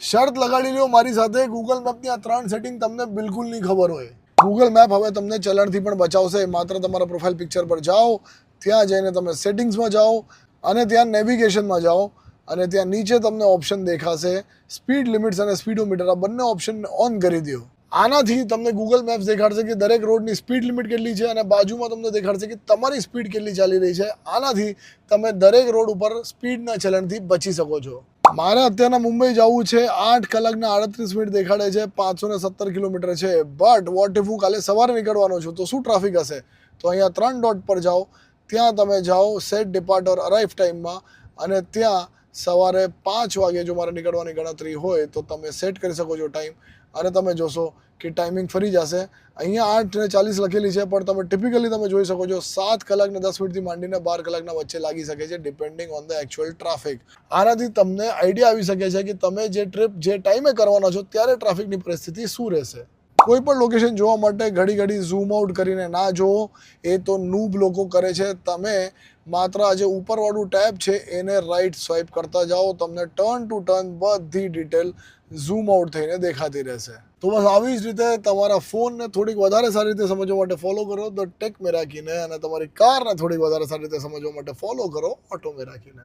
શરત લગાડી લ્યો મારી સાથે, ગૂગલ મેપની આ 3 સેટિંગ તમને બિલકુલ નહીં ખબર હોય. ગૂગલ મેપ હવે તમને ચલણથી પણ બચાવશે. માત્ર તમારા પ્રોફાઇલ પિક્ચર પર જાઓ, ત્યાં જઈને તમે સેટિંગ્સમાં જાઓ અને ત્યાં નેવિગેશનમાં જાઓ અને ત્યાં નીચે તમને ઓપ્શન દેખાશે સ્પીડ લિમિટ્સ અને સ્પીડોમીટર. આ બંને ઓપ્શન ઓન કરી દો. આનાથી તમને ગૂગલ મેપ્સ દેખાડશે કે દરેક રોડની સ્પીડ લિમિટ કેટલી છે અને બાજુમાં તમને દેખાડશે કે તમારી સ્પીડ કેટલી ચાલી રહી છે. આનાથી તમે દરેક રોડ ઉપર સ્પીડના ચલણથી બચી શકો છો. મારે અત્યારના મુંબઈ જવું છે, 8 કલાકના 38 મિનિટ દેખાડે છે, 517 કિલોમીટર છે. બટ વોટ ઇફ હું કાલે સવારે નીકળવાનો છું તો શું ટ્રાફિક હશે? તો અહીંયા 3 ડોટ પર જાઓ, ત્યાં તમે જાઓ સેટ ડિપાર્ટ ઓર અરાઇવ ટાઈમમાં અને ત્યાં સવારે 5 વાગે જો મારે નીકળવાની ગણતરી હોય તો તમે સેટ કરી શકો છો ટાઈમ અને તમે જોશો કે ટાઈમિંગ ફરી જશે. અહીંયા 8:40 લખેલી છે પણ તમે ટિપિકલી તમે જોઈ શકો છો 7 કલાકને 10 મિનિટથી માંડીને 12 કલાકના વચ્ચે લાગી શકે છે depending on the actual traffic. આનાથી તમને આઈડિયા આવી શકે છે કે તમે જે ટ્રીપ જે ટાઈમે કરવાના છો ત્યારે ટ્રાફિકની પરિસ્થિતિ શું રહેશે. કોઈ પણ લોકેશન જોવા માટે ઘડી ઝૂમ આઉટ કરીને ના જોવો, એ તો નૂબ લોકો કરે છે. તમે માત્ર આ જે ઉપરવાળું ટેબ છે એને રાઈટ સ્વાઇપ કરતા જાઓ, તમને ટર્ન ટુ ટર્ન બધી ડિટેલ ઝૂમ આઉટ થઈને દેખાતી રહેશે. તો બસ આવી જ રીતે તમારા ફોનને થોડીક વધારે સારી રીતે સમજવા માટે ફોલો કરો ધ ટેક મેરાકીને અને તમારી કારને થોડીક વધારે સારી રીતે સમજવા માટે ફોલો કરો ઓટો મેરાકીને.